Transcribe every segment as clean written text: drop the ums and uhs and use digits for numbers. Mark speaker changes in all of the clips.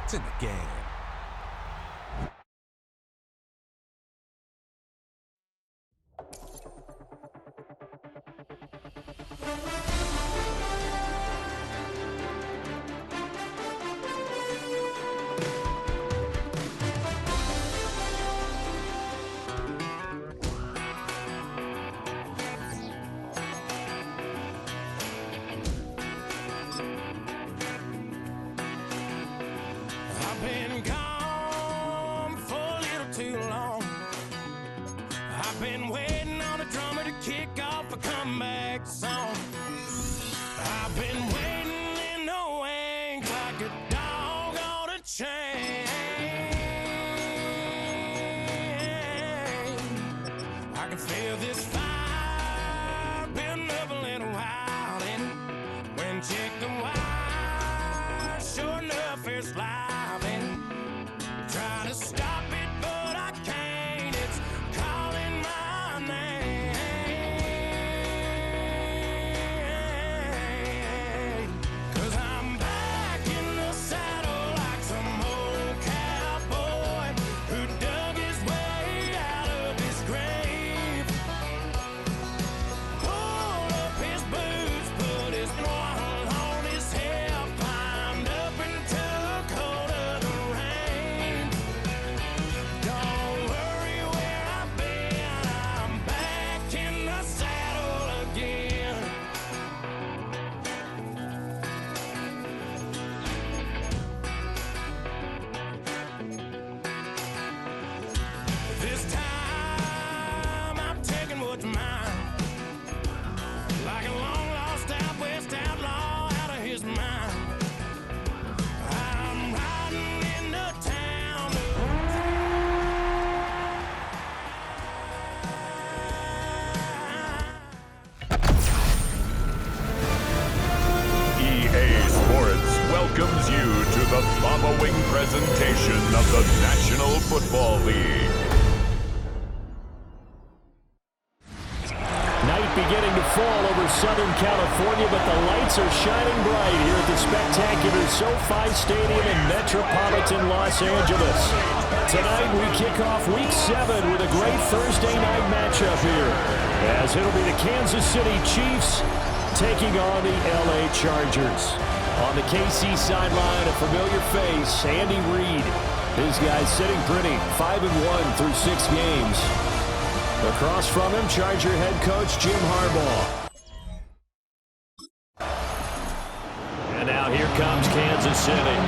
Speaker 1: It's in the game.
Speaker 2: Welcomes you to the following presentation of the National Football League.
Speaker 3: Night beginning to fall over Southern California, but the lights are shining bright here at the spectacular SoFi Stadium in metropolitan Los Angeles. Tonight we kick off Week 7 with a great Thursday night matchup here, as it'll be the Kansas City Chiefs taking on the LA Chargers. On the KC sideline, a familiar face, Andy Reid. His guy's sitting pretty, 5-1 through 6 games. Across from him, Charger head coach Jim Harbaugh. And now here comes Kansas City.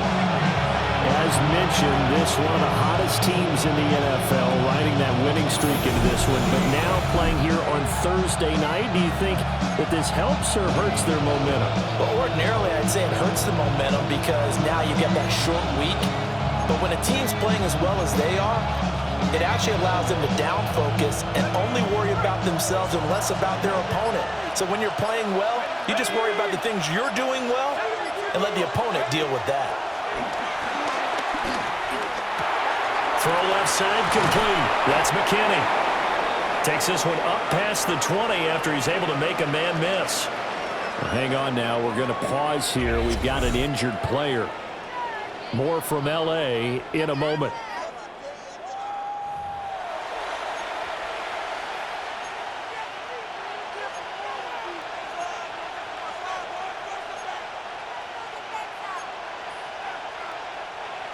Speaker 3: As mentioned, this one of the hottest teams in the NFL, riding that winning streak into this one, but now playing here on Thursday night. Do you think that this helps or hurts their momentum?
Speaker 4: Well, ordinarily, I'd say it hurts the momentum because now you get that short week. But when a team's playing as well as they are, it actually allows them to down focus and only worry about themselves and less about their opponent. So when you're playing well, you just worry about the things you're doing well and let the opponent deal with that.
Speaker 3: Throw left side complete. That's McKinney. Takes this one up past the 20 after he's able to make a man miss. Well, hang on now. We're going to pause here. We've got an injured player. More from LA in a moment.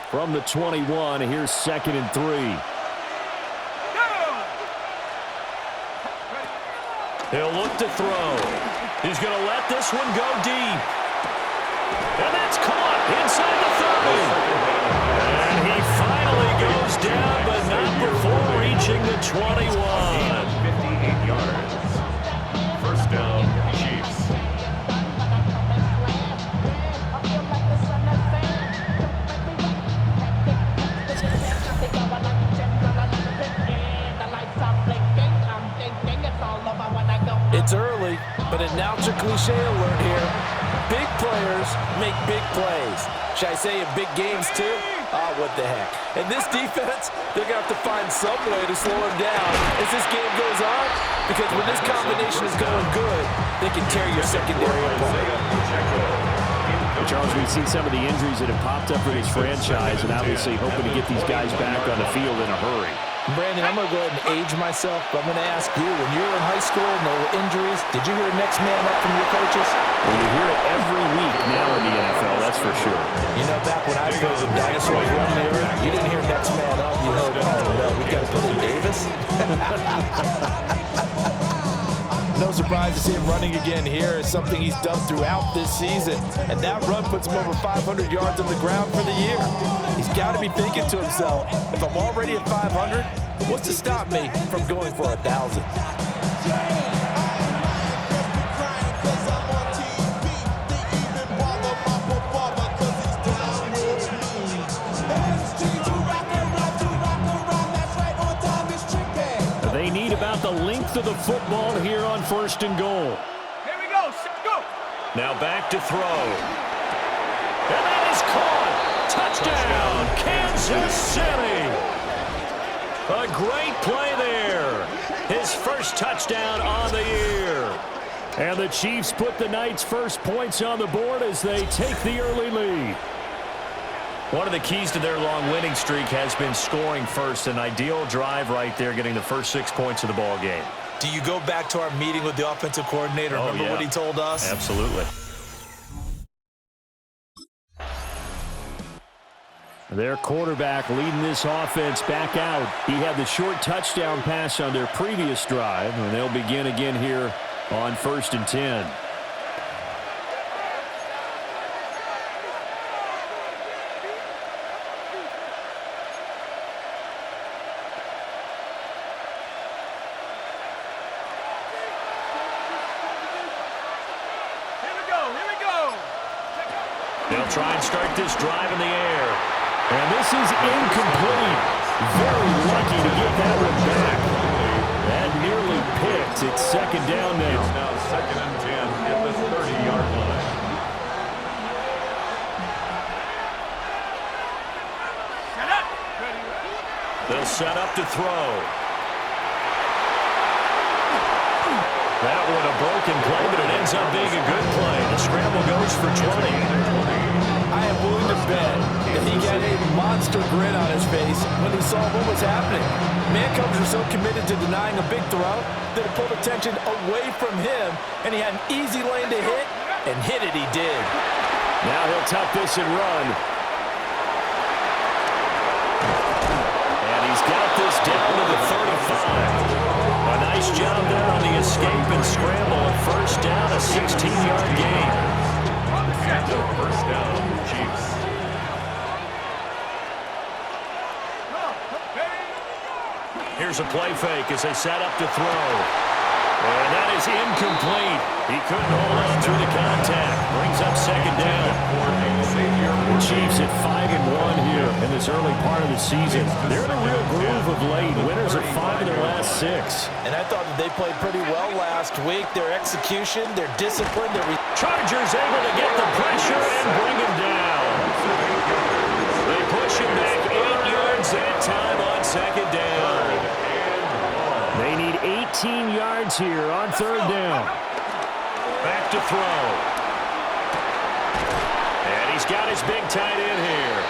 Speaker 3: From the 21, here's 2nd and 3. He'll look to throw. He's going to let this one go deep. And that's caught inside the 30. And he finally goes down, but not before reaching the 21.
Speaker 2: 58 yards. First down, Chiefs.
Speaker 4: It's early, but announcer cliche alert here. Big players make big plays. Should I say in big games too? Oh, what the heck. And this defense, they're going to have to find some way to slow him down as this game goes on, because when this combination is going good, they can tear your secondary apart.
Speaker 3: Charles, we've seen some of the injuries that have popped up for this franchise, and obviously hoping to get these guys back on the field in a hurry.
Speaker 4: Brandon, I'm going to go ahead and age myself, but I'm going to ask you, when you were in high school and there were injuries, did you hear next man up from your coaches?
Speaker 3: Well, you hear it every week now in the NFL, that's for sure.
Speaker 4: You know, back when I played with dinosaurs running the earth, you didn't hear next man up. You heard, oh, no, we got to put in Davis. No surprise to see him running again here. It's something he's done throughout this season. And that run puts him over 500 yards on the ground for the year. He's got to be thinking to himself, if I'm already at 500, what's to stop me from going for 1,000?
Speaker 3: They need about the length of the football here on 1st and goal.
Speaker 1: Here we go. Go.
Speaker 3: Now back to throw. And that is caught. Touchdown, Kansas City. A great play there. His first touchdown on the year. And the Chiefs put the Knights' first points on the board as they take the early lead. One of the keys to their long winning streak has been scoring first. An ideal drive right there, getting the first 6 points of the ball game.
Speaker 4: Do you go back to our meeting with the offensive coordinator? Remember what he told us?
Speaker 3: Absolutely. Their quarterback leading this offense back out. He had the short touchdown pass on their previous drive, and they'll begin again here on 1st and 10. They'll try and start this drive in the air. And this is incomplete. Very lucky to get that one back. That nearly picked. It's 2nd down now.
Speaker 2: It's now 2nd and 10 at the 30-yard line.
Speaker 3: They'll set up to throw. That one a broken play, but it ends up being a good play. The scramble goes for 20.
Speaker 4: I am willing to bet that he got a monster grin on his face when he saw what was happening. Man coverage are so committed to denying a big throw that it pulled attention away from him, and he had an easy lane to hit, and hit it he did.
Speaker 3: Now he'll tuck this and run. And he's got this down to the 35. A nice job there on the escape and scramble. A 1st down, a 16-yard gain.
Speaker 2: First down, Chiefs.
Speaker 3: Here's a play fake as they set up to throw. And that is incomplete. He couldn't hold on through the contact. Brings up 2nd down. The Chiefs at 5-1 here in this early part of the season. They're in a real groove of late. Winners of 5 of their last 6.
Speaker 4: And I thought that they played pretty well last week. Their execution, their discipline, their...
Speaker 3: Chargers able to get the pressure and bring him down. They push him back 8 yards that time on 2nd down. They need 18 yards here on 3rd down. Back to throw. And he's got his big tight end here.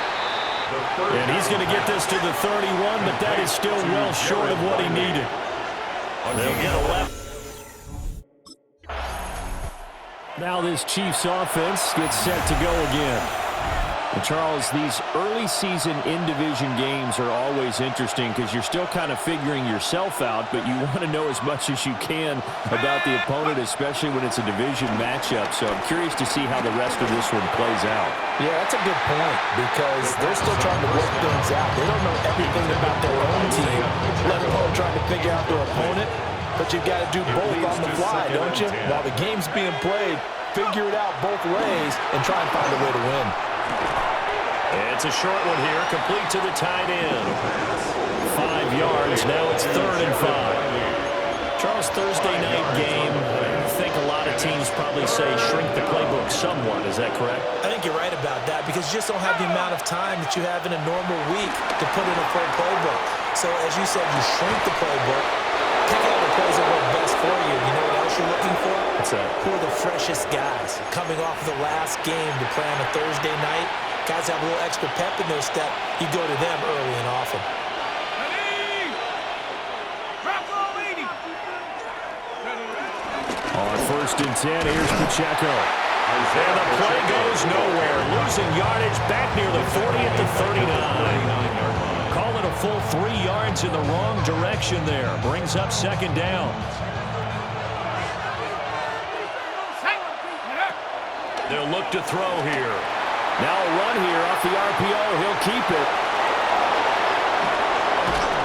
Speaker 3: And he's going to get this to the 31, but that is still well short of what he needed. They'll get a left. Now this Chiefs offense gets set to go again. And Charles, these early season in-division games are always interesting because you're still kind of figuring yourself out, but you want to know as much as you can about the opponent, especially when it's a division matchup. So I'm curious to see how the rest of this one plays out.
Speaker 4: Yeah, that's a good point because they're still trying to work things out. They don't know everything about their own team, let alone trying to figure out their opponent. But you've got to do both on the fly, don't you? While the game's being played, figure it out both ways and try and find a way to win.
Speaker 3: It's a short one here, complete to the tight end. 5 yards, now it's 3rd and 5. Charles, Thursday night game, I think a lot of teams probably say shrink the playbook somewhat. Is that correct?
Speaker 4: I think you're right about that because you just don't have the amount of time that you have in a normal week to put in a full playbook. So as you said, you shrink the playbook, Pick out the plays that work best for you. You know what else you're looking for?
Speaker 3: What's that?
Speaker 4: Who are the freshest guys coming off of the last game to play on a Thursday night? Guys have a little extra pep in their step. You go to them early and often.
Speaker 3: On 1st and 10, here's Pacheco. And the play goes nowhere. Losing yardage back near the 40 at the 39. Call it a full 3 yards in the wrong direction there. Brings up 2nd down. They'll look to throw here. Now a run here off the RPO. He'll keep it.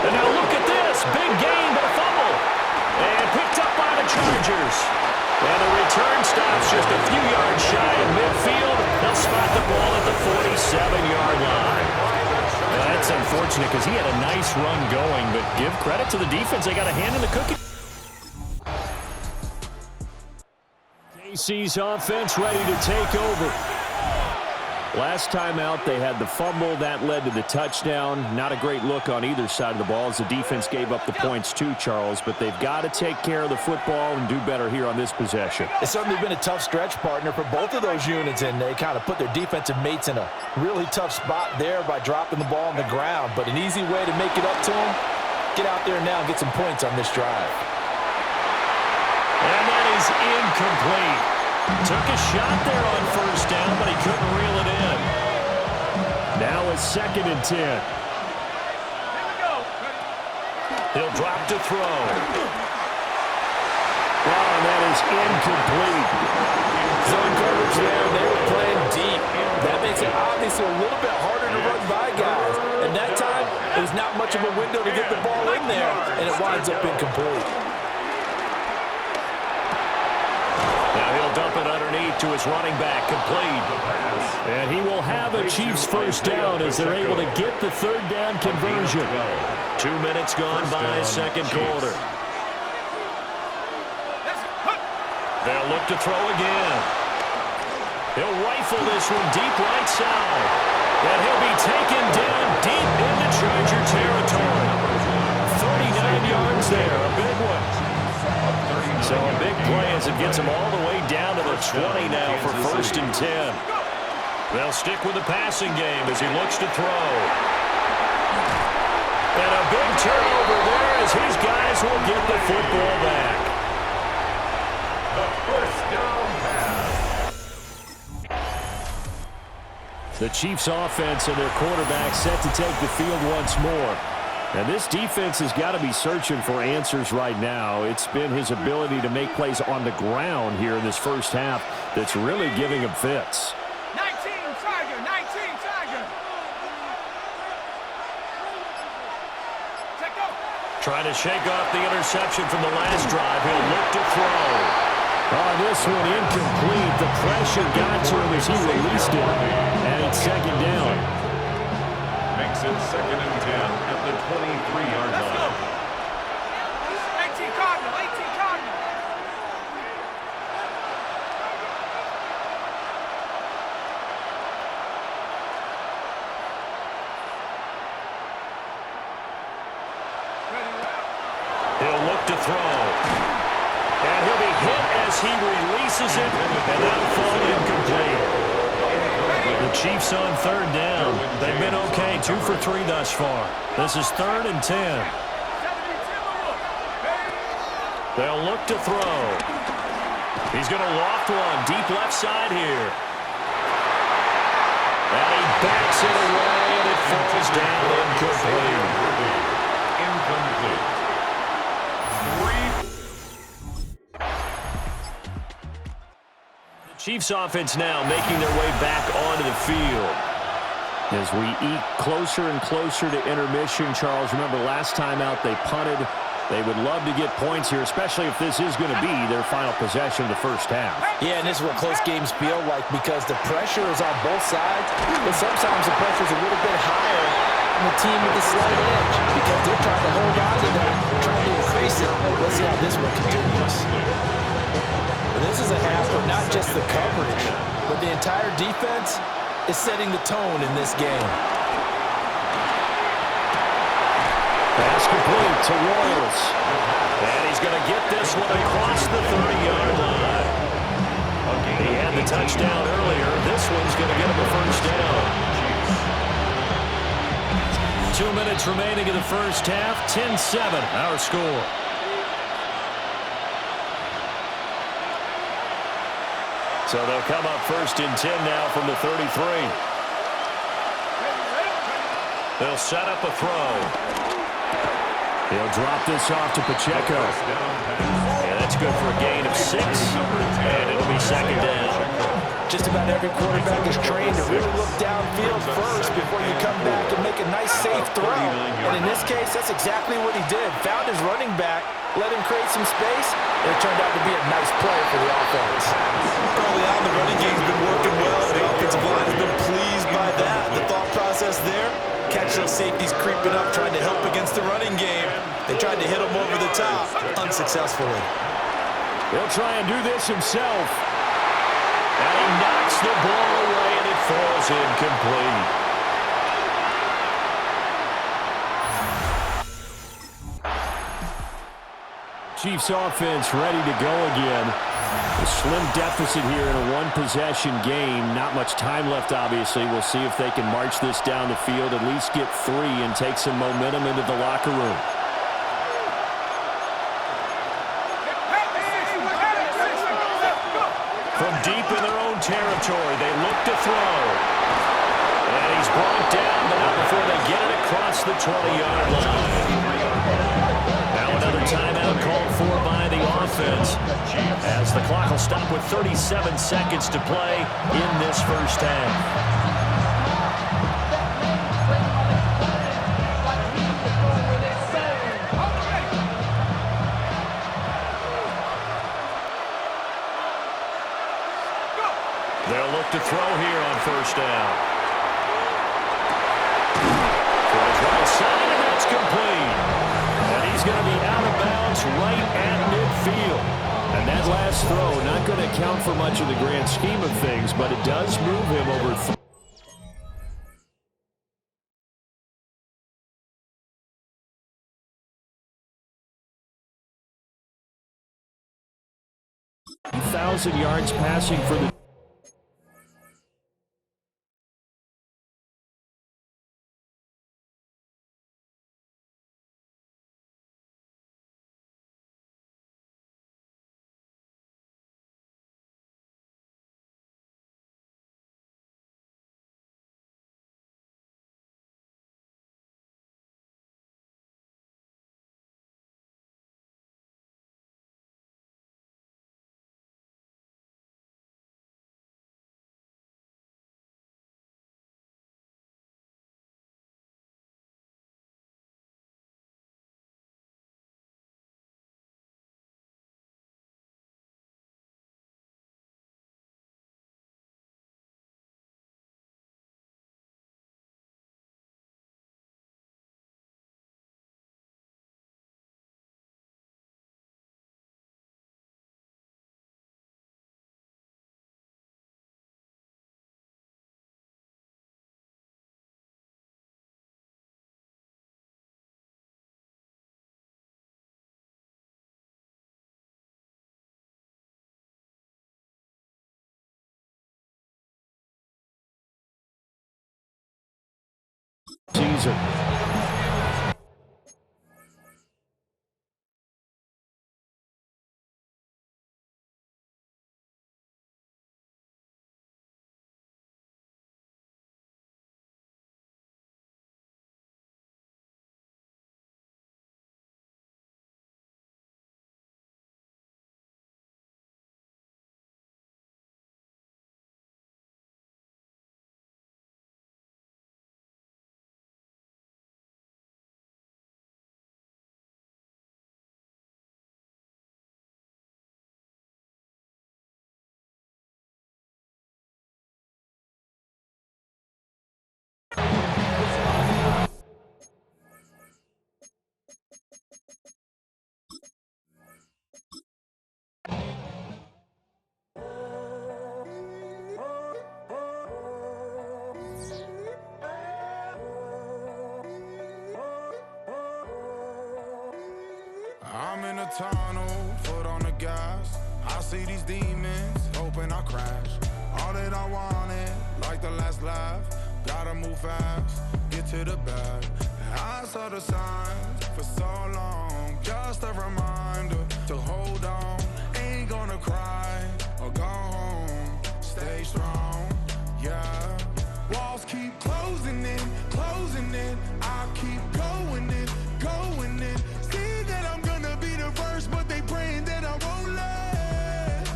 Speaker 3: And now look at this. Big gain, but a fumble. And picked up by the Chargers. And the return stops just a few yards shy of midfield. They'll spot the ball at the 47-yard line. Well, that's unfortunate because he had a nice run going, but give credit to the defense. They got a hand in the cookie. KC's offense ready to take over. Last time out, they had the fumble. That led to the touchdown. Not a great look on either side of the ball as the defense gave up the points too, Charles. But they've got to take care of the football and do better here on this possession.
Speaker 4: It's certainly been a tough stretch, partner, for both of those units, and they kind of put their defensive mates in a really tough spot there by dropping the ball on the ground. But an easy way to make it up to them, get out there now and get some points on this drive.
Speaker 3: And that is incomplete. Took a shot there on 1st down, but he couldn't reel it in. Now it's 2nd and 10. He'll drop to throw. Wow, and that is incomplete.
Speaker 4: Zone coverage there, they were playing deep. That makes it obviously a little bit harder to run by guys. And that time, it was not much of a window to get the ball in there, and it winds up incomplete.
Speaker 3: Now he'll dump it underneath to his running back, complete. And he will have a Chiefs 1st down as they're able to get the 3rd down conversion. 2 minutes gone by 2nd quarter. They'll look to throw again. He'll rifle this one deep right side. And he'll be taken down deep into Charger territory. 39 yards there, a big one. So a big play as it gets him all the way down to the 20 now for 1st and 10. They'll stick with the passing game as he looks to throw. And a big turnover there as his guys will get the football back. The Chiefs offense and their quarterback set to take the field once more. And this defense has got to be searching for answers right now. It's been his ability to make plays on the ground here in this 1st half that's really giving him fits.
Speaker 1: 19 Tiger.
Speaker 3: Trying to shake off the interception from the last drive. He'll look to throw. Oh, this one incomplete. The pressure got to him as he released it. And it's 2nd down.
Speaker 2: Makes it 2nd and 10 at the 23-yard line.
Speaker 1: 18 Cardinal.
Speaker 3: He'll look to throw. And he'll be hit as he releases it. And that'll fall incomplete. The Chiefs on 3rd down. They've been okay, 2 for 3 thus far. This is 3rd and 10. They'll look to throw. He's going to loft one deep left side here. And he backs it away, and it falls down incomplete.
Speaker 2: Incomplete.
Speaker 3: Chiefs offense now making their way back onto the field. As we eke closer and closer to intermission, Charles, remember last time out they punted. They would love to get points here, especially if this is going to be their final possession of the 1st half.
Speaker 4: Yeah, and this is what close games feel like because the pressure is on both sides, but sometimes the pressure is a little bit higher on the team with the slight edge because they're trying to hold on to that, trying to increase it. Let's see how this one continues. This is a half of not just the coverage, but the entire defense is setting the tone in this game.
Speaker 3: Pass complete to Royals. And he's going to get this one across the 30-yard line. He had the touchdown earlier. This one's going to get him a first down. 2 minutes remaining in the first half. 10-7, our score. So they'll come up first and 10 now from the 33. They'll set up a throw. He'll drop this off to Pacheco. Yeah, that's good for a gain of 6. And it'll be second down.
Speaker 4: Just about every quarterback is trained to really look downfield first before you come back and make a nice, safe throw. And in this case, that's exactly what he did. Found his running back, let him create some space, and it turned out to be a nice play for the offense.
Speaker 5: Early on, the running game's been working well. The offensive line has been pleased by that. The thought process there, catch those safeties creeping up, trying to help against the running game. They tried to hit him over the top, unsuccessfully.
Speaker 3: He'll try and do this himself. And he knocks the ball away, and it falls incomplete. Chiefs offense ready to go again. A slim deficit here in a one-possession game. Not much time left, obviously. We'll see if they can march this down the field, at least get 3, and take some momentum into the locker room. From deep in their own territory, they look to throw. And he's brought down, but not before they get it across the 20-yard line. Now another timeout called for by the offense, as the clock will stop with 37 seconds to play in this first half. They'll look to throw here on first down. Throws right side, and that's complete. And he's going to be out of bounds right at midfield. And that last throw, not going to count for much in the grand scheme of things, but it does move him over 3,000 yards passing for the season.
Speaker 6: tunnel, foot on the gas. I see these demons, hoping I crash. All that I wanted, like the last laugh. Gotta move fast, get to the bag. I saw the signs for so long, just a reminder to hold on. Ain't gonna cry or go home, stay strong, yeah. Walls keep closing in, I keep going in. See that I'm gonna be the first, but they praying that I won't let.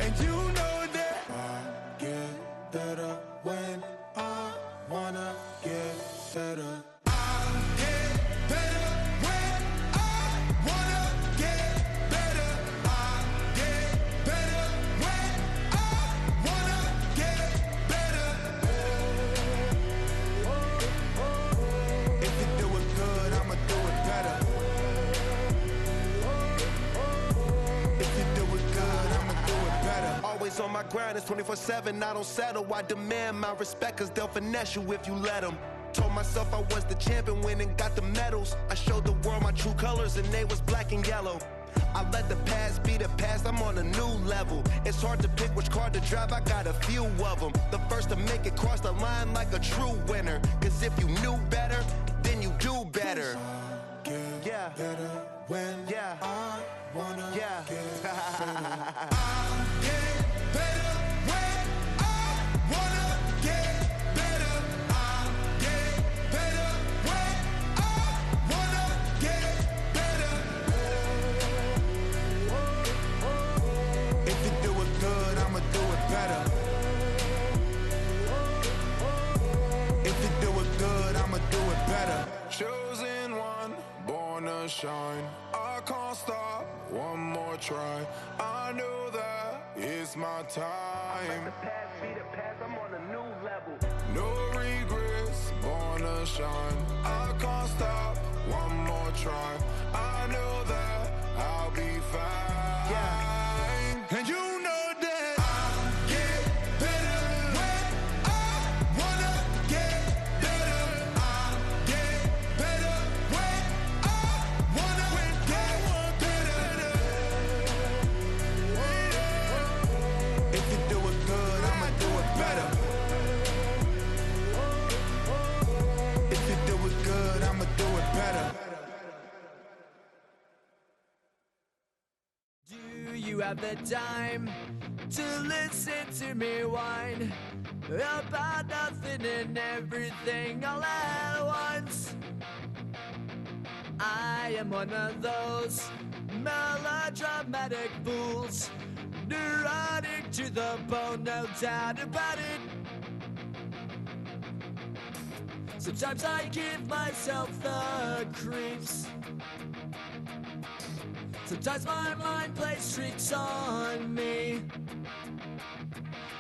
Speaker 6: And you know that I get better when I wanna get better.
Speaker 7: On my grind, it's 24/7, I don't settle. I demand my respect, cause they'll finesse you if you let them. Told myself I was the champion, went and got the medals. I showed the world my true colors and they was black and yellow. I let the past be the past, I'm on a new level. It's hard to pick which car to drive, I got a few of them. The first to make it cross the line like a true winner. Cause if you knew better, then you do better. Yeah. Better when I wanna get better.
Speaker 6: Chosen one, born to shine. I can't stop, one more try. I know that it's my time.
Speaker 7: Let the past be the past, I'm on a new level.
Speaker 6: No regrets, born to shine. I can't stop, one more try. I know that I'll be fine.
Speaker 7: Yeah.
Speaker 6: And you know that
Speaker 8: you have the time to listen to me whine about nothing and everything all at once. I am one of those melodramatic fools, neurotic to the bone, no doubt about it. Sometimes I give myself the creeps. Sometimes my mind plays tricks on me.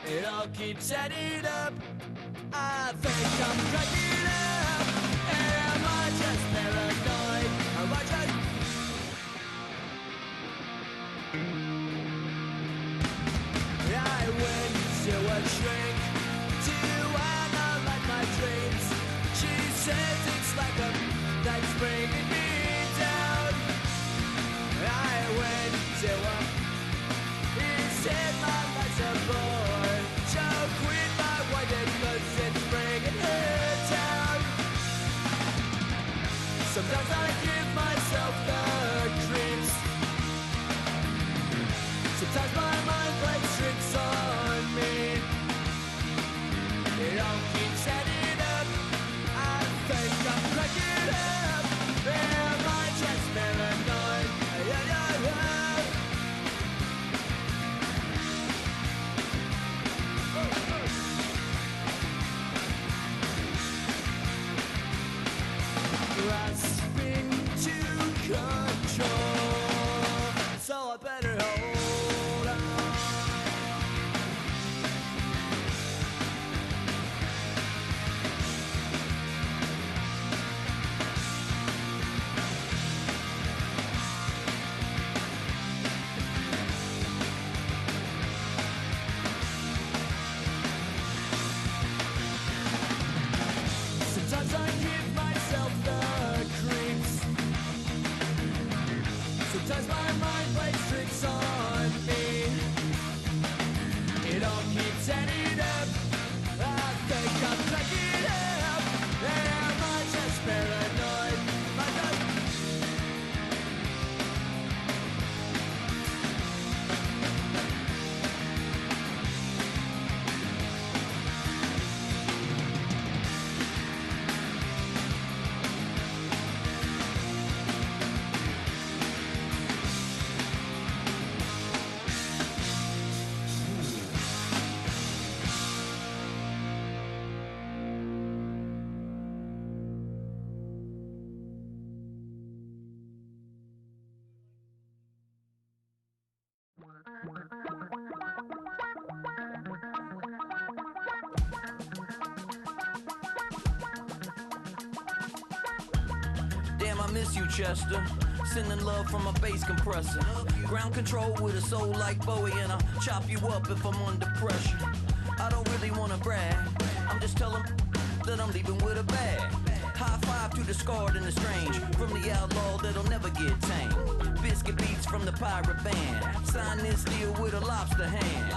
Speaker 8: It all keeps adding up. I think I'm cracking up. Am I just paranoid? Am I just... I went to a shrink to analyze my dreams. She says it's like a that's bringing me down. I went to a he said my life's a bore. So quit my white cause it's bringing her down. Sometimes I give myself the creeps. Sometimes my mind plays tricks on me. It all keeps adding up. I think I'm cracking up. Am I just paranoid? Yeah.
Speaker 9: Damn, I miss you, Chester. Sending love from a bass compressor. Ground control with a soul like Bowie, and I'll chop you up if I'm under pressure. I don't really wanna brag, I'm just telling that I'm leaving with a bag. High five to the scarred and the strange, from the outlaw that'll never get tamed. Biscuit beats from the pirate band, sign this deal with a lobster hand.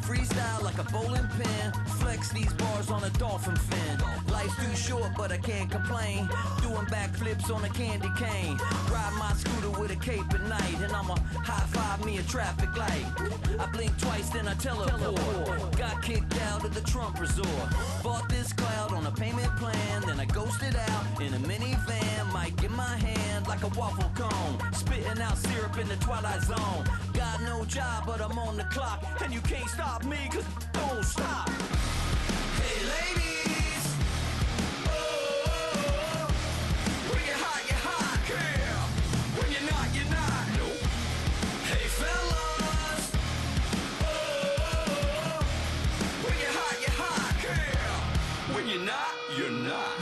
Speaker 9: Freestyle like a bowling pin, flex these bars on a dolphin fin. Life's too short but I can't complain, doing backflips on a candy cane. Ride my scooter with a cape at night, and I'ma high five me a traffic light. I blink twice then I teleport, got kicked out of the Trump resort. Bought this cloud on a payment plan, then I ghosted out in a minivan. Mic in my hand like a waffle cone, spitting out syrup in the twilight zone. Got no job but I'm on the clock, and you can't stop me, cause don't stop. Hey ladies, oh, when you're hot, yeah. When you're not, nope. Hey fellas, oh, when you're hot, yeah. When you're not, you're not.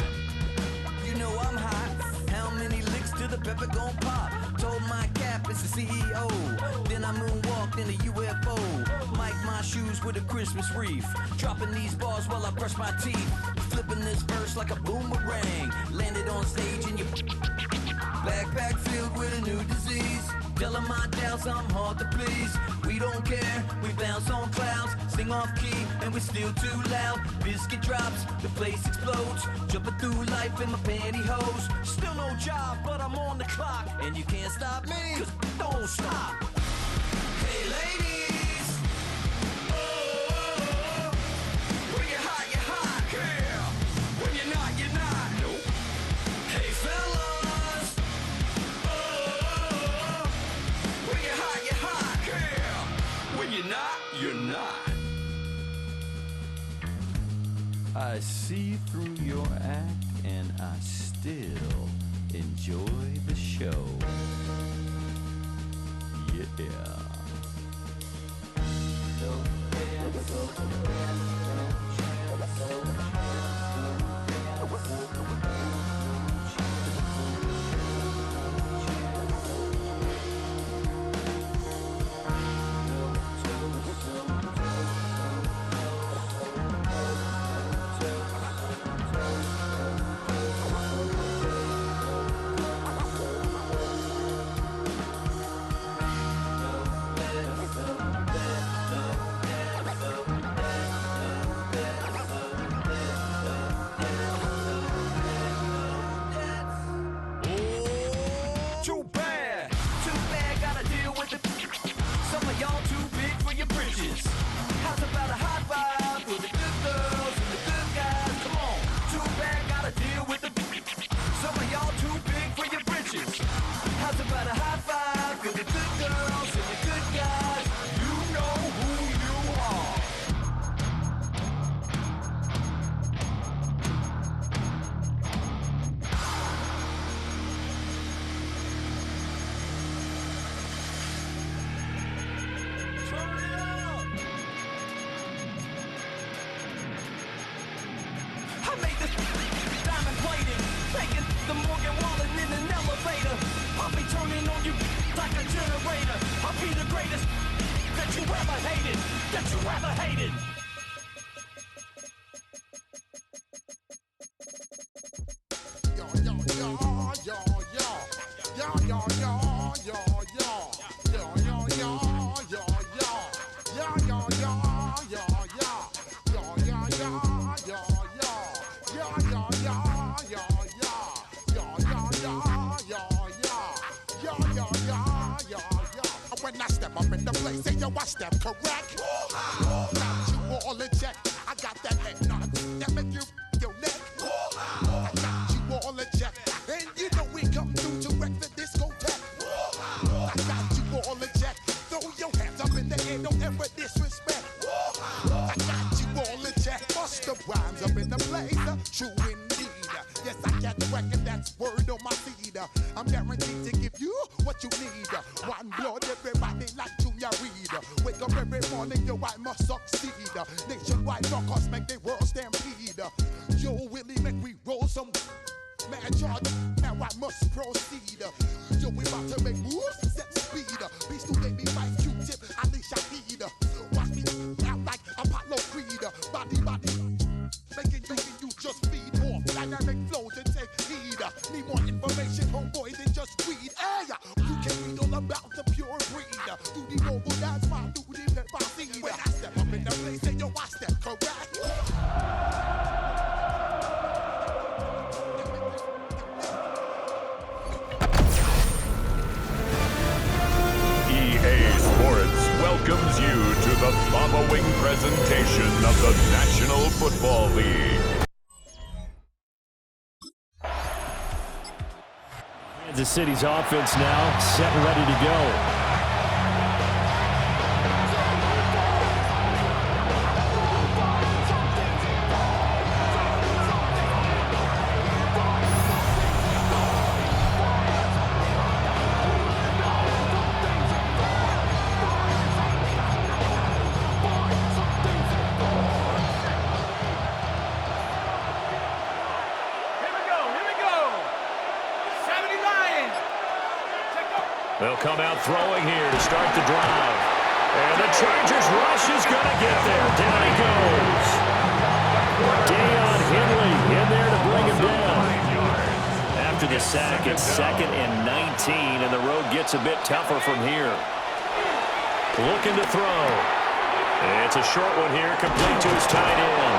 Speaker 9: You know I'm hot, how many licks till the pepper gon' pop? Told my cap it's the CEO, then I moonwalked in a UFO. Mic my shoes with a Christmas wreath, dropping these bars while I brush my teeth. Flipping this verse like a boomerang, landed on stage in your backpack filled with a new disease. Telling my doubts I'm hard to please. We don't care, we bounce on clouds, sing off key and we're still too loud. Biscuit drops, the place explodes, jumping through life in my pantyhose. Still no job but I'm on the clock, and you can't stop me, cause don't stop. Hey ladies, oh, when you're hot, yeah. When you're not, nope. Hey fellas, oh, when you're hot, yeah. When you're not, you're not. I see through your act and I still enjoy the show. Yeah.
Speaker 10: When I step up in the place, say yo, I step correct. Got you all in check. I got that head nod that make you your neck. I got you all in check, and you know we come through to wreck the discotheque. I got you all in check. Throw your hands up in the air, don't ever disrespect. I got you all in check. Bust the rhymes up in the place, true indeed. Yes, I get wreck, and that's word on my seed. I'm guaranteed to give you what you need. One blood, everybody like Junior Reed. Wake up every morning, yo, I must succeed. Nationwide rockers make the world stampede. Yo, Willie, make we roll some mad charge. Now I must proceed. Yo, we about to make moves, set speed. Beast who made me fight Q-tip, Ali Shaheed. Watch me out like Apollo Creed. Body, making you just feed more dynamic flows and take heed. Need more information, homeboy, than just weed. Hey, you can read all about the pure breed. Do the noble, that's my duty, let my seed. When I step up in the place, say yo, I step correct.
Speaker 2: EA Sports welcomes you to the following presentation of the National Football League.
Speaker 3: Kansas City's offense now set and ready to go. They'll come out throwing here to start the drive. And the Chargers rush is going to get there. Down he goes. Deion Henley in there to bring him down. After the sack, it's 2nd and 19, and the road gets a bit tougher from here. Looking to throw. It's a short one here, complete to his tight end.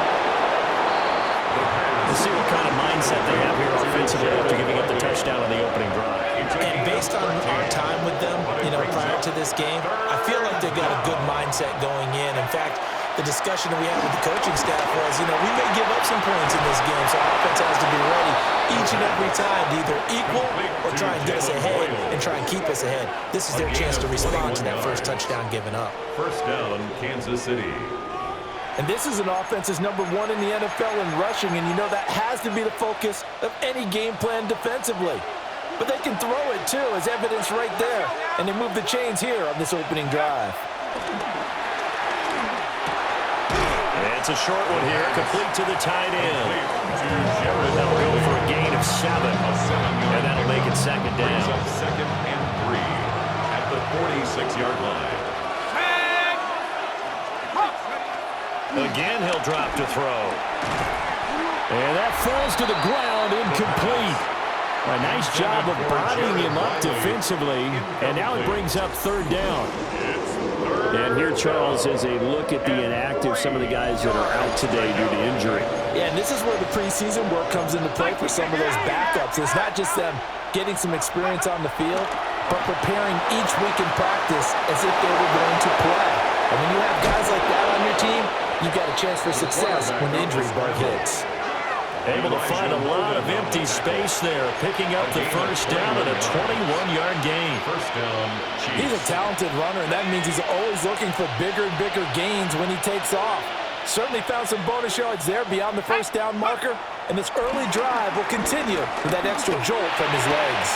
Speaker 3: Let's see what kind of mindset they have here offensively after giving up the touchdown on the opening drive.
Speaker 4: And based on our time with them, prior to this game, I feel like they've got a good mindset going in. In fact, the discussion that we had with the coaching staff was, we may give up some points in this game, so our offense has to be ready each and every time to either equal or try and get us ahead and try and keep us ahead. This is their chance to respond to that first touchdown given up.
Speaker 2: First down, Kansas City.
Speaker 4: And this is an offense that's #1 in the NFL in rushing, and that has to be the focus of any game plan defensively. But they can throw it, too, as evidence right there. And they move the chains here on this opening drive.
Speaker 3: It's a short one here, complete to the tight end. That'll go for a gain of 7. And that'll make it 2nd down.
Speaker 2: 2nd and 3 at the 46-yard line.
Speaker 3: Again, he'll drop to throw. And that falls to the ground, incomplete. A nice job of bodying him up defensively, and now it brings up 3rd down. And here, Charles, is a look at the inactive, some of the guys that are out today due to injury.
Speaker 4: Yeah, and this is where the preseason work comes into play for some of those backups. It's not just them getting some experience on the field, but preparing each week in practice as if they were going to play. And when you have guys like that on your team, you've got a chance for success when the injury bug hits.
Speaker 3: Able to find a lot of empty space there, picking up the first down at a 21-yard gain.
Speaker 2: First down, Chiefs.
Speaker 4: He's a talented runner, and that means he's always looking for bigger and bigger gains when he takes off. Certainly found some bonus yards there beyond the first down marker, and this early drive will continue with that extra jolt from his legs.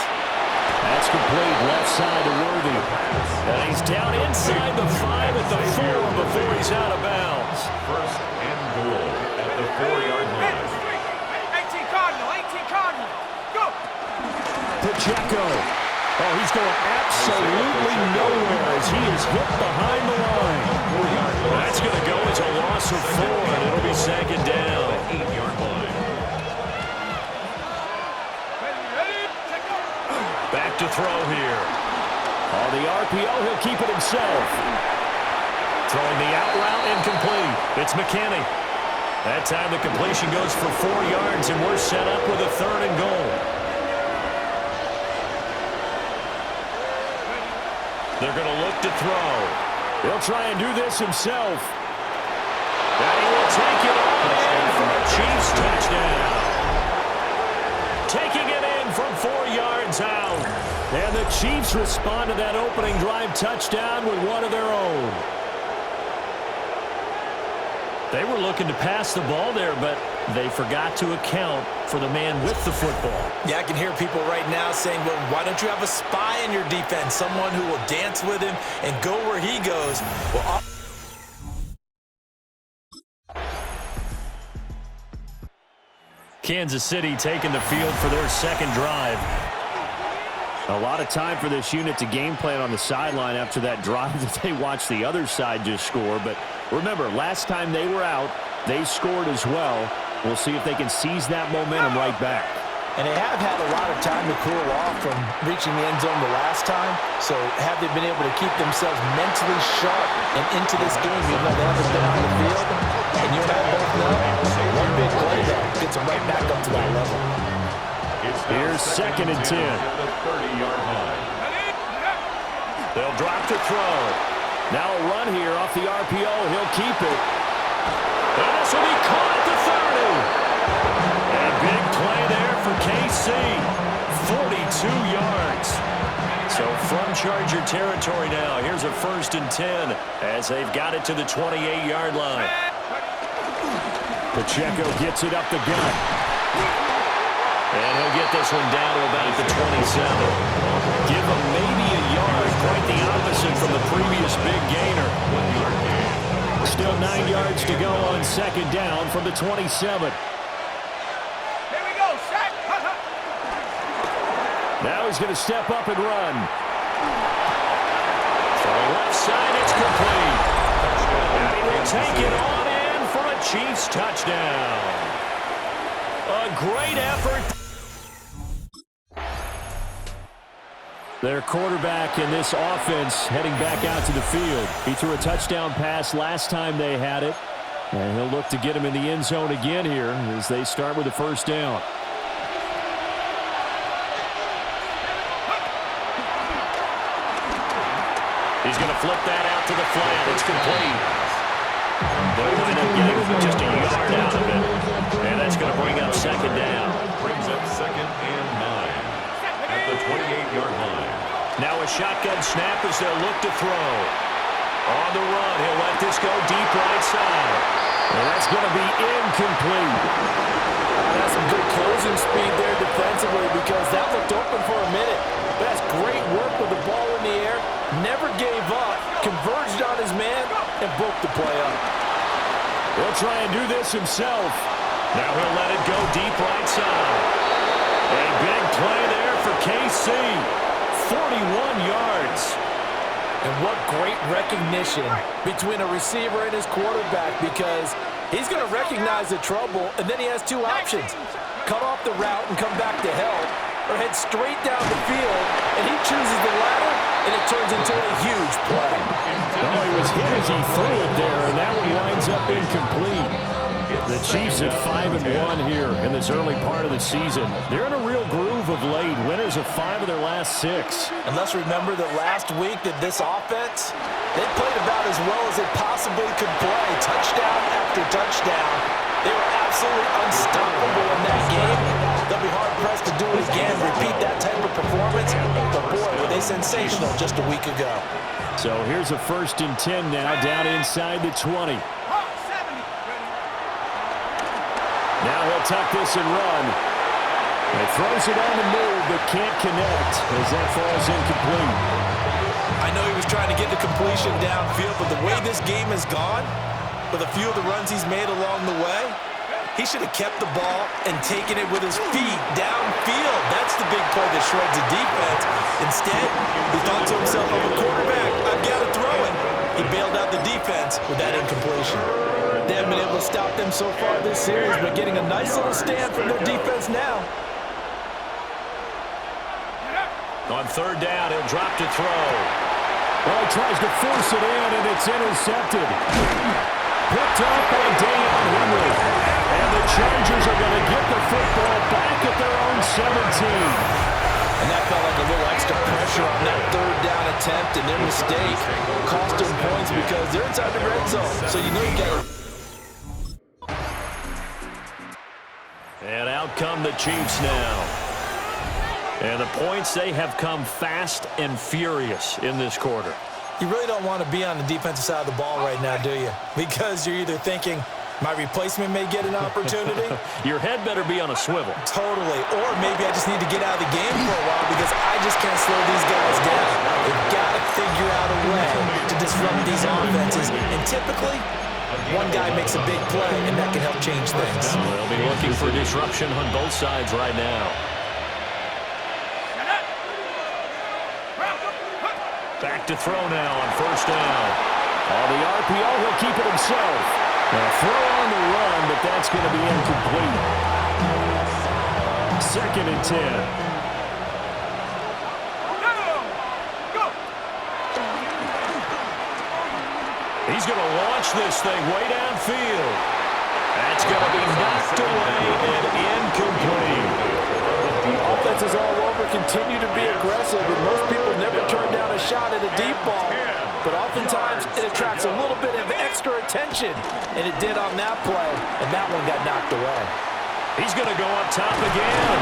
Speaker 3: That's complete, left side to Worthy. And he's down inside the 5 at the 4 before he's out of bounds.
Speaker 2: First and goal at the 4-yard line.
Speaker 1: 18 Cardinal, go!
Speaker 3: Pacheco. Oh, he's going absolutely nowhere as he is hit behind the line. That's going to go as a loss of 4, and it'll be 2nd down.
Speaker 2: 8-yard line.
Speaker 3: Back to throw here. On the RPO, he'll keep it himself. Throwing the out route, incomplete. It's McKinney. That time the completion goes for 4 yards, and we're set up with a 3rd and goal. They're going to look to throw. He'll try and do this himself. And he will take it all in for a Chiefs touchdown. Taking it in from 4 yards out. And the Chiefs respond to that opening drive touchdown with one of their own. They were looking to pass the ball there, but they forgot to account for the man with the football.
Speaker 4: Yeah, I can hear people right now saying, well, why don't you have a spy in your defense, someone who will dance with him and go where he goes? Well,
Speaker 3: Kansas City taking the field for their second drive. A lot of time for this unit to game plan on the sideline after that drive that they watched the other side just score. But remember, last time they were out, they scored as well. We'll see if they can seize that momentum right back.
Speaker 4: And they have had a lot of time to cool off from reaching the end zone the last time. So have they been able to keep themselves mentally sharp and into this game, even though they haven't been on the field? And you and I both know one big play, though, gets them right back up to that level.
Speaker 3: Here's 2nd and 10. They'll drop to throw. Now a run here off the RPO. He'll keep it. And this will be caught at the 30. And a big play there for KC. 42 yards. So from Charger territory now, here's a 1st and 10 as they've got it to the 28-yard line. Pacheco gets it up the gut. And he'll get this one down to about the 27. Give him maybe a yard, quite the opposite from the previous big gainer. Still 9 yards to go on 2nd down from the 27. Now he's going to step up and run. From the left side, it's complete. And he will take it on in for a Chiefs touchdown. A great effort. Their quarterback in this offense heading back out to the field. He threw a touchdown pass last time they had it. And he'll look to get him in the end zone again here as they start with the 1st down. He's going to flip that out to the flat. It's complete. They'll wind up getting just a yard out of it. And that's going to bring up 2nd down.
Speaker 2: Brings up 2nd and 9 at the 28-yard line.
Speaker 3: Now a shotgun snap as they'll look to throw. On the run, he'll let this go deep right side. And that's going to be incomplete.
Speaker 4: That's some good closing speed there defensively because that looked open for a minute. That's great work with the ball in the air. Never gave up, converged on his man, and broke the play up.
Speaker 3: He'll try and do this himself. Now he'll let it go deep right side. A big play there for KC. 41 yards.
Speaker 4: And what great recognition between a receiver and his quarterback because he's going to recognize the trouble, and then he has 2 options. Cut off the route and come back to help, or head straight down the field, and he chooses the latter, and it turns into a huge play.
Speaker 3: Oh, he was hit as he threw it there, and that one winds up incomplete. The Chiefs at 5-1 here in this early part of the season. They're in a real groove of late. Winners of 5 of their last 6.
Speaker 4: And let's remember that last week that this offense, they played about as well as they possibly could play. Touchdown after touchdown. They were absolutely unstoppable in that game. They'll be hard-pressed to do it again, repeat that type of performance. But, boy, were they sensational just a week ago.
Speaker 3: So here's a 1st and 10 now down inside the 20. Now he'll tuck this and run. And throws it on the move, but can't connect as that falls incomplete.
Speaker 5: I know he was trying to get the completion downfield, but the way this game has gone, with a few of the runs he's made along the way, he should have kept the ball and taken it with his feet downfield. That's the big play that shreds the defense. Instead, he thought to himself, I'm a quarterback, I've got to throw it. He bailed out the defense with that incompletion. They haven't been able to stop them so far this series, but getting a nice little stand from their defense now.
Speaker 3: On 3rd down, he'll drop to throw. Well, he tries to force it in, and it's intercepted. Picked up by Deion Henry. And the Chargers are going to get the football back at their own 17.
Speaker 4: And that felt like a little extra pressure on that 3rd down attempt, and their mistake cost them points because they're inside the red zone. So you know you got to.
Speaker 3: And out come the Chiefs now. And the points, they have come fast and furious in this quarter.
Speaker 4: You really don't want to be on the defensive side of the ball right now, do you? Because you're either thinking, my replacement may get an opportunity.
Speaker 3: Your head better be on a swivel.
Speaker 4: Totally. Or maybe I just need to get out of the game for a while because I just can't slow these guys down. They've got to figure out a way to disrupt these offenses. And typically, One guy makes a big play, and that can help change things.
Speaker 3: They'll be looking for disruption on both sides right now. Back to throw now on first down. On the RPO, he'll keep it himself. A throw on the run, but that's going to be incomplete. 2nd and 10. He's going to launch this thing way downfield. That's going to be knocked away and incomplete.
Speaker 4: Offenses all over continue to be aggressive, and most people never turn down a shot at a deep ball. But oftentimes, it attracts a little bit of extra attention, and it did on that play, and that one got knocked away.
Speaker 3: He's going to go up top again.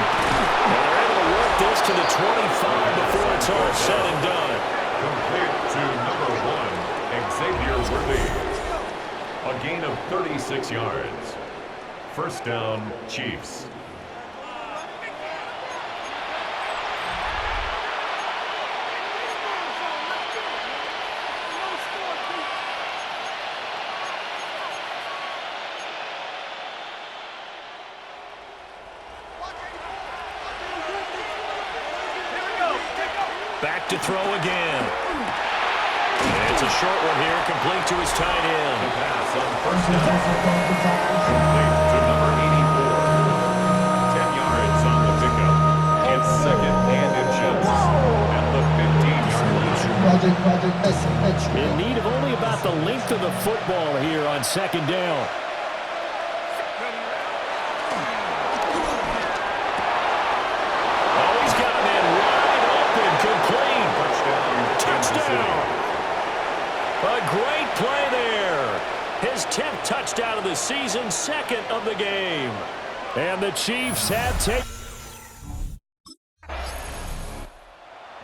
Speaker 3: And they're able to work this to the 25 before it's all said and done.
Speaker 2: Complete to number 1. Xavier Worthy. A gain of 36 yards. First down, Chiefs.
Speaker 3: Back to throw again. It's a short one here, complete to his tight end.
Speaker 2: The pass on first down. Complete to number 84. 10 yards on the pickup. It's 2nd and inches at the 15-yard line.
Speaker 3: In need of only about the length of the football here on 2nd down. Oh, he's got a man wide open, complete. Touchdown. A great play there. His 10th touchdown of the season, 2nd of the game. And the Chiefs have taken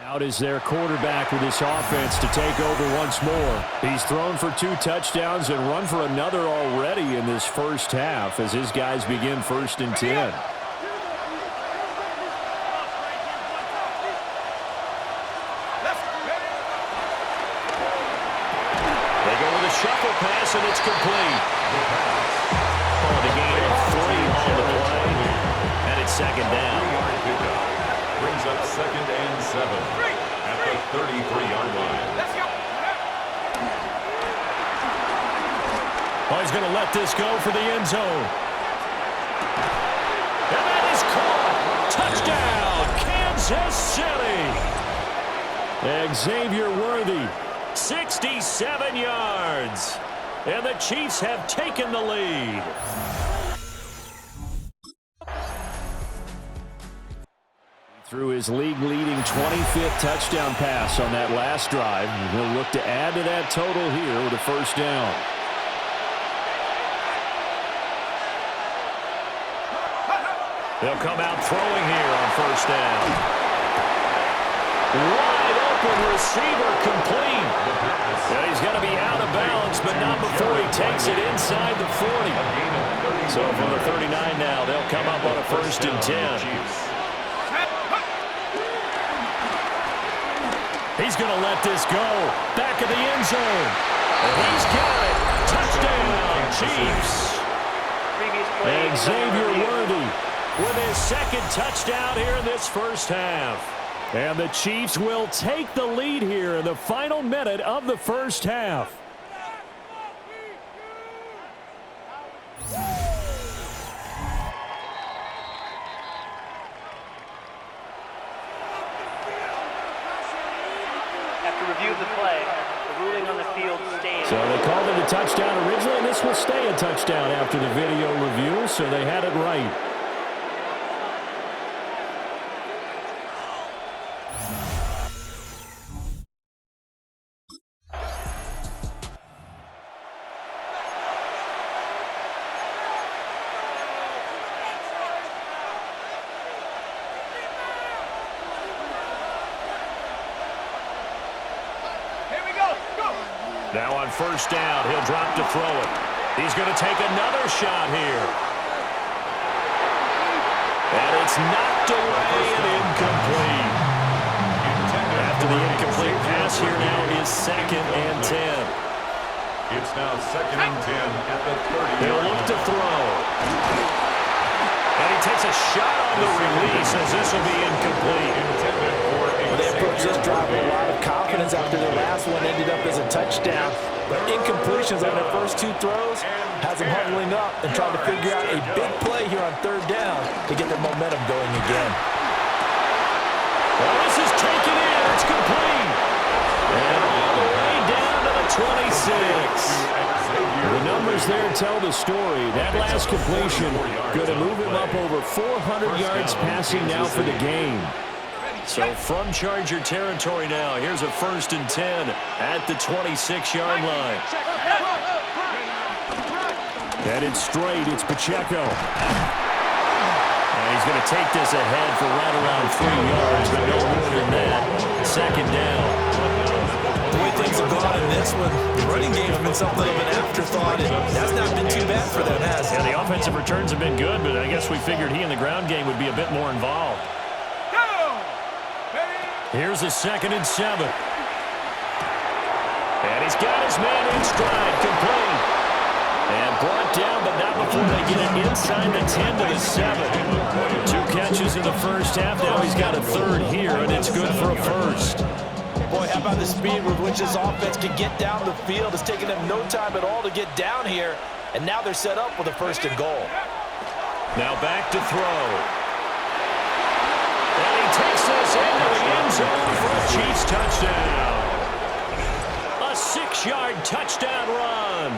Speaker 3: out as their quarterback with this offense to take over once more. He's thrown for 2 touchdowns and run for another already in this first half as his guys begin 1st and 10. Shuffle pass, and it's complete. Oh, the gain of 3 on the play, and it's 2nd down.
Speaker 2: Brings up 2nd and 7 at the 33-yard line.
Speaker 3: Oh, he's going to let this go for the end zone. And that is caught. Touchdown, Kansas City. Xavier Worthy. 67 yards. And the Chiefs have taken the lead. Threw his league-leading 25th touchdown pass on that last drive. He'll look to add to that total here with a first down. They'll come out throwing here on first down. Wide open receiver complete. Yeah, he's going to be out of bounds, but not before he takes it inside the 40. So from the 39 now, they'll come up on a 1st and 10. He's going to let this go. Back of the end zone. And he's got it. Touchdown, Chiefs. Xavier Worthy with his 2nd touchdown here in this first half. And the Chiefs will take the lead here in the final minute of the first half.
Speaker 11: After review of the play, the ruling on the field stands.
Speaker 3: So they called it a touchdown originally, and this will stay a touchdown after the video review, so they had it right. Now on first down, he'll drop to throw it. He's going to take another shot here. And it's knocked away and incomplete. After the incomplete pass here now is 2nd and 10.
Speaker 2: It's now 2nd and 10 at the 30.
Speaker 3: He'll look to throw. And he takes a shot on the release as this will be incomplete.
Speaker 5: They approached this drive with a lot of confidence after their last one ended up as a touchdown. But incompletions on their first 2 throws has them huddling up and trying to figure out a big play here on 3rd down to get their momentum going again.
Speaker 3: Well, this is taken in. It's complete. And all the way down to the 26. The numbers there tell the story. That last completion going to move him up over 400 yards passing now for the game. So from Charger territory now, here's a 1st and 10 at the 26-yard line. Headed straight, it's Pacheco. And he's going to take this ahead for right around 3 yards, but no more than that. 2nd down.
Speaker 5: The way things have gone in this one, the running game has been something of an afterthought, and that's not been too bad for them, has it?
Speaker 3: Yeah, the offensive returns have been good, but I guess we figured he in the ground game would be a bit more involved. Here's a 2nd and 7. And he's got his man in stride, complete. And brought down, but not before they get it inside the 10 to the 7. 2 catches in the first half. Now he's got a 3rd here, and it's good for a 1st.
Speaker 5: Boy, how about the speed with which this offense can get down the field? It's taken them no time at all to get down here, and now they're set up with a 1st and goal.
Speaker 3: Now back to throw. And he takes this into the end zone for a Chiefs touchdown. A 6-yard touchdown run.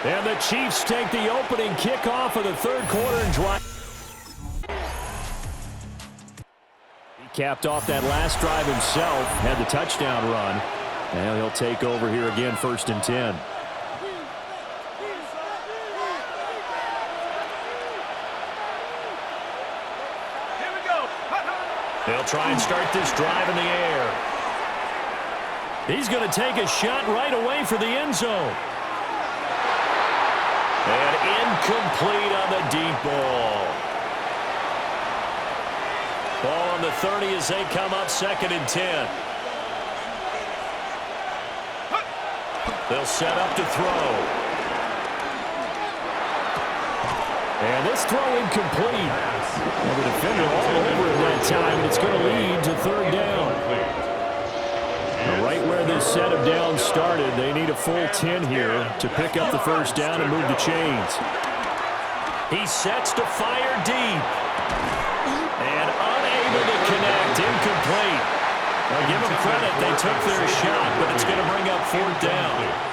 Speaker 3: And the Chiefs take the opening kickoff of the 3rd quarter and drive. He capped off that last drive himself, had the touchdown run. And he'll take over here again, 1st and 10. They'll try and start this drive in the air. He's going to take a shot right away for the end zone. And incomplete on the deep ball. Ball on the 30 as they come up 2nd and 10. They'll set up to throw. And this throw incomplete. And the defender all over it that time, and it's going to lead to 3rd down. Now, right where this set of downs started, they need a full 10 here to pick up the 1st down and move the chains. He sets to fire deep. And unable to connect, incomplete. Now, give them credit, they took their shot, but it's going to bring up 4th down.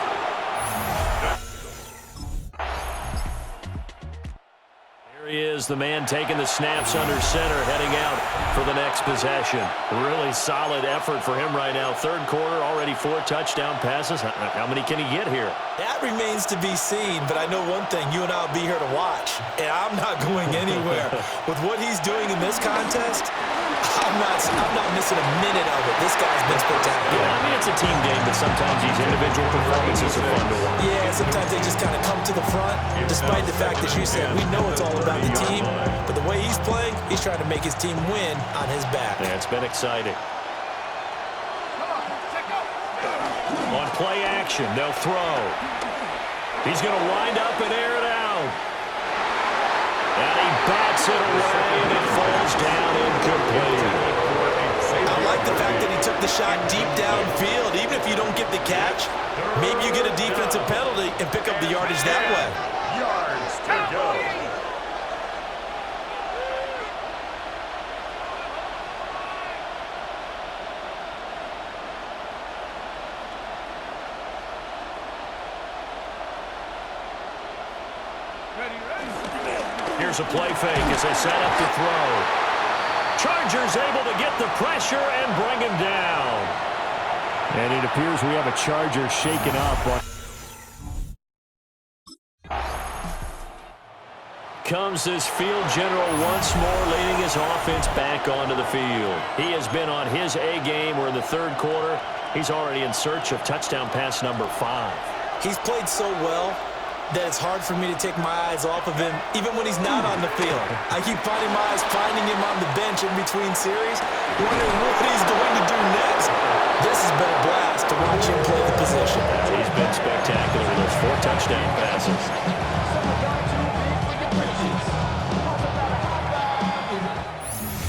Speaker 3: He is the man taking the snaps under center, heading out for the next possession. Really solid effort for him right now. 3rd quarter, already 4 touchdown passes. How many can he get here?
Speaker 5: That remains to be seen, but I know one thing. You and I will be here to watch, and I'm not going anywhere. With what he's doing in this contest, I'm not missing a minute of it. This guy's been spectacular.
Speaker 3: Yeah, I mean, it's a team game, but sometimes these individual performances are fun to watch.
Speaker 5: Yeah, sometimes they just kind of come to the front, despite the fact that you said we know it's all about the team. But the way he's playing, he's trying to make his team win on his back.
Speaker 3: Yeah, it's been exciting. On play action, they'll throw. He's going to wind up and air it out. And he bats it away, and it falls down incomplete.
Speaker 5: I like the fact that he took the shot deep downfield. Even if you don't get the catch, maybe you get a defensive penalty and pick up the yardage that way.
Speaker 2: Yards to go.
Speaker 3: Here's a play fake as they set up to throw. Chargers able to get the pressure and bring him down. And it appears we have a Charger shaken up. Comes this field general once more, leading his offense back onto the field. He has been on his A game. We're in the 3rd quarter. He's already in search of touchdown pass number 5.
Speaker 5: He's played so well that it's hard for me to take my eyes off of him, even when he's not on the field. I keep finding him on the bench in between series, wondering what he's going to do next.
Speaker 4: This has been a blast to watch him play the position.
Speaker 3: He's been spectacular with those 4 touchdown passes.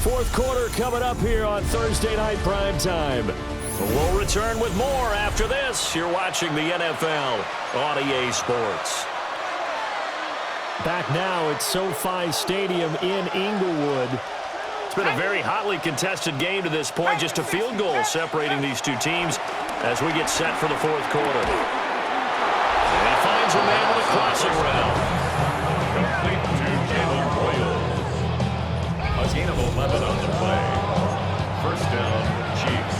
Speaker 3: Fourth quarter coming up here on Thursday Night Primetime. We'll return with more after this. You're watching the NFL on EA Sports. Back now at SoFi Stadium in Inglewood. It's been a very hotly contested game to this point. Just a field goal separating these two teams as we get set for the fourth quarter. And he finds a man with a crossing route.
Speaker 2: Complete to Jalen Williams. A gain of 11 on the play. First down, Chiefs.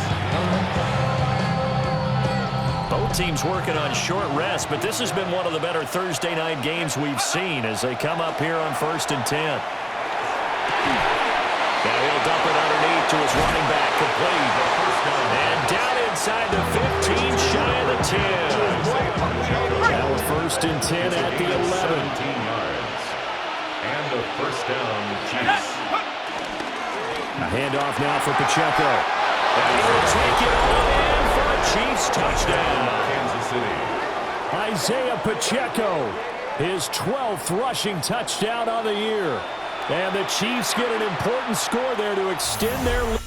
Speaker 3: Both teams working on short rest, but this has been one of the better Thursday night games we've seen as they come up here on 1st and 10. Now he'll dump it underneath to his running back, complete. And down inside the 15, shy of the 10. Now we're 1st and 10 at the 11.
Speaker 2: 17 yards. And a first down, Chiefs.
Speaker 3: A handoff now for Pacheco. And he'll take it all in for a Chiefs touchdown.
Speaker 2: Kansas City.
Speaker 3: Isaiah Pacheco, his 12th rushing touchdown on the year. And the Chiefs get an important score there to extend their lead.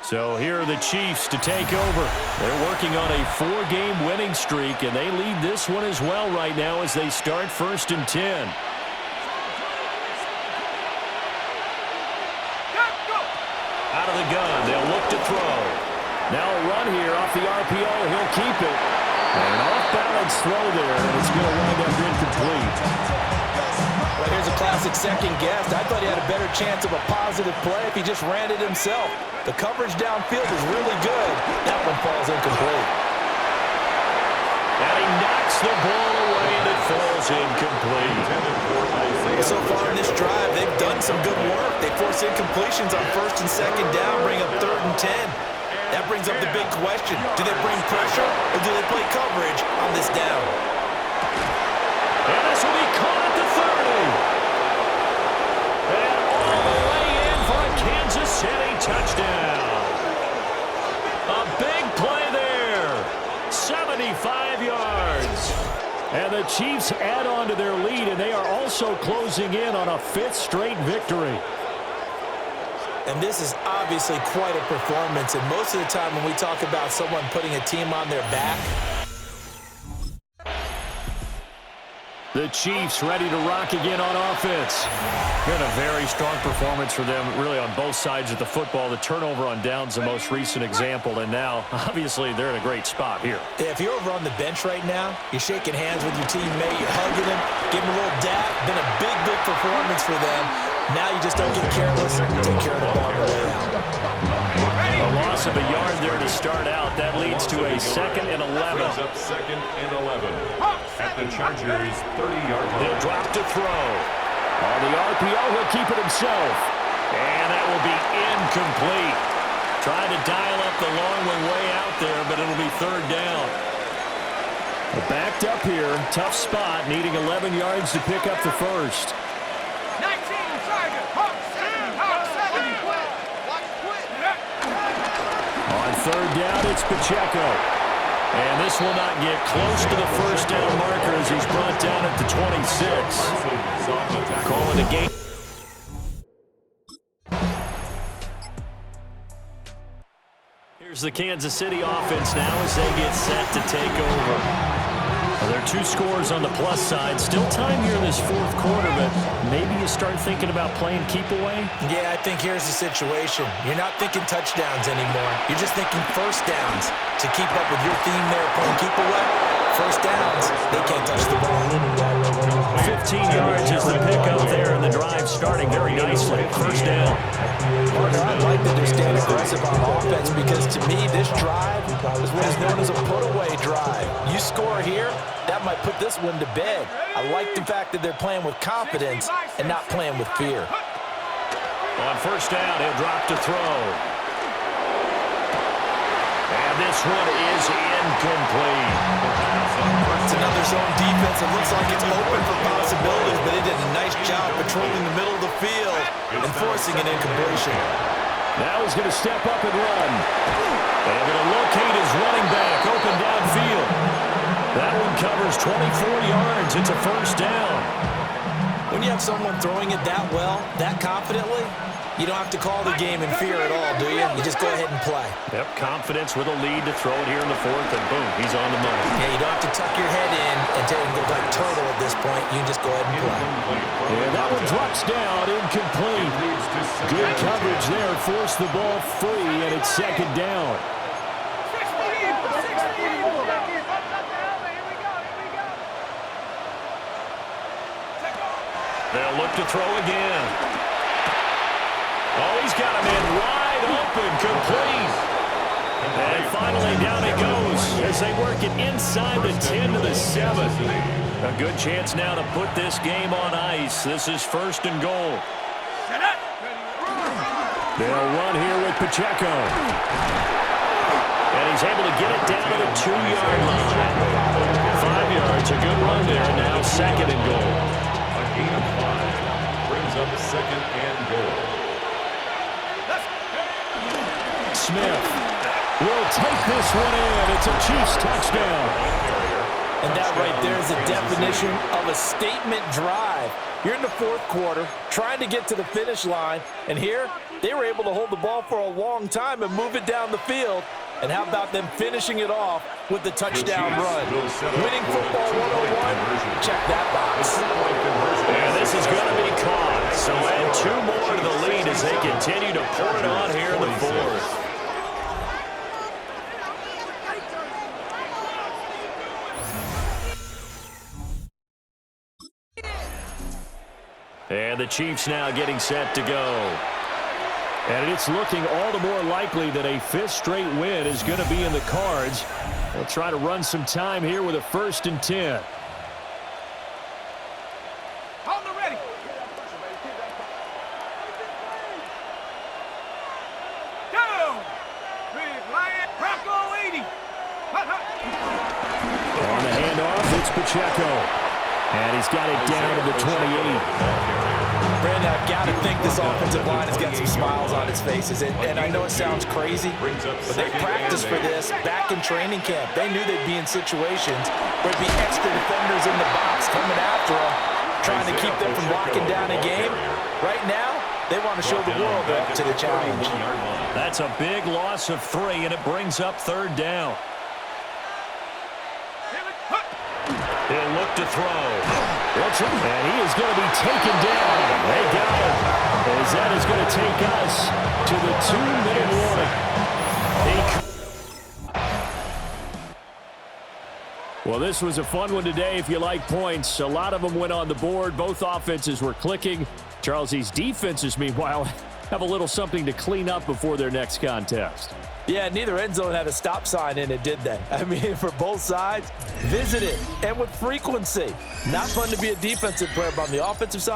Speaker 3: So here are the Chiefs to take over. They're working on a 4-game winning streak, and they lead this one as well right now as they start 1st and 10. Out of the gun, they'll look to throw. Now a run here off the RPO. He'll keep it. And an off-balance throw there, and it's going to wind up incomplete.
Speaker 4: Well, here's a classic second guess. I thought he had a better chance of a positive play if he just ran it himself. The coverage downfield is really good. That one falls incomplete.
Speaker 3: And he knocks the ball away, and it falls incomplete.
Speaker 4: So far in this drive, they've done some good work. They force incompletions on 1st and 2nd down, bring up 3rd and 10. That brings up the big question. Do they bring pressure, or do they play coverage on this down?
Speaker 3: And this will be caught at the 30. And all the way in for a Kansas City touchdown. A big play there. 75 yards. And the Chiefs add on to their lead, and they are also closing in on a 5th straight victory.
Speaker 4: And this is obviously quite a performance. And most of the time when we talk about someone putting a team on their back,
Speaker 3: the Chiefs ready to rock again on offense. Been a very strong performance for them, really on both sides of the football. The turnover on downs the most recent example, and now, obviously, they're in a great spot here.
Speaker 4: Yeah, if you're over on the bench right now, you're shaking hands with your teammate, you're hugging him, giving him a little dap. Been a big, big performance for them. Now you just don't get careless. Take care of the ball on the way out.
Speaker 3: A loss of a yard there to start out. That leads to a 2nd and 11.
Speaker 2: Brings up 2nd and 11 at the Chargers' 30-yard line.
Speaker 3: He'll drop to throw. On the RPO, he'll keep it himself. And that will be incomplete. Trying to dial up the long one way out there, but it'll be 3rd down. Backed up here, tough spot, needing 11 yards to pick up the first.
Speaker 1: 19 Charger, Hawk 70.
Speaker 3: On 3rd down, it's Pacheco. And this will not get close to the first down marker as he's brought down at the 26. Calling a game. Here's the Kansas City offense now as they get set to take over. Well, there are 2 scores on the plus side. Still time here in this 4th quarter, but maybe you start thinking about playing keep away?
Speaker 4: Yeah, I think here's the situation. You're not thinking touchdowns anymore. You're just thinking first downs. To keep up with your theme there, playing keep away, first downs, they can't touch the ball.
Speaker 3: 15 yards is the pickup there, and the drive starting very nicely. First down.
Speaker 4: Partner, I like that they're staying aggressive on offense because to me, this drive is what is known as a put-away drive. You score here, that might put this one to bed. I like the fact that they're playing with confidence and not playing with fear.
Speaker 3: On first down, he'll drop to throw. And this one is incomplete.
Speaker 4: It's another zone defense. It looks like it's open for possibilities, but they did a nice job patrolling the middle of the field and forcing an incompletion.
Speaker 3: Now he's going to step up and run. And going to locate his running back open downfield. That one covers 24 yards. It's a first down.
Speaker 4: When you have someone throwing it that well, that confidently, you don't have to call the game in fear at all, do you? You just go ahead and play.
Speaker 3: Yep, confidence with a lead to throw it here in the fourth, and boom, he's on the money.
Speaker 4: Yeah, you don't have to tuck your head in and take it like turtle at this point. You can just go ahead and play.
Speaker 3: And that one drops down, incomplete. Good coverage there, forced the ball free, and it's second down. They'll look to throw again. Oh, he's got him in wide open, complete. And finally down he goes as they work it inside the 10 to the 7. A good chance now to put this game on ice. This is first and goal. They'll run here with Pacheco. And he's able to get it down to the 2-yard line. 5 yards, a good run there. Now second and goal.
Speaker 2: A gain of 5 brings up second and goal.
Speaker 3: Smith will take this one in. It's a Chiefs touchdown.
Speaker 4: And that right there is the definition of a statement drive. You're in the fourth quarter, trying to get to the finish line, and here they were able to hold the ball for a long time and move it down the field. And how about them finishing it off with the touchdown run? Winning football 101, check that box.
Speaker 3: And this is going to be caught. So add 2 more to the lead as they continue to pour it on here in the fourth. And the Chiefs now getting set to go. And it's looking all the more likely that a 5th straight win is going to be in the cards. They'll try to run some time here with a 1st and 10.
Speaker 1: On the ready. Go! Big Lion, Bronco 80.
Speaker 3: On the handoff, it's Pacheco. And he's got it down to the 28.
Speaker 4: Brandon, I've got to think this offensive line has got some smiles on its faces. And I know it sounds crazy, but they practiced for this back in training camp. They knew they'd be in situations where there'd be extra defenders in the box coming after them, trying to keep them from locking down a game. Right now, they want to show the world they're up to the challenge.
Speaker 3: That's a big loss of 3, and it brings up 3rd down. He'll look to throw. And he is going to be taken down. They got him. As that is going to take us to the 2-minute warning. Well, this was a fun one today if you like points. A lot of them went on the board. Both offenses were clicking. Charles, these defenses, meanwhile, have a little something to clean up before their next contest.
Speaker 4: Yeah, neither end zone had a stop sign in it, did they? I mean, for both sides, visit it, and with frequency. Not fun to be a defensive player, but on the offensive side,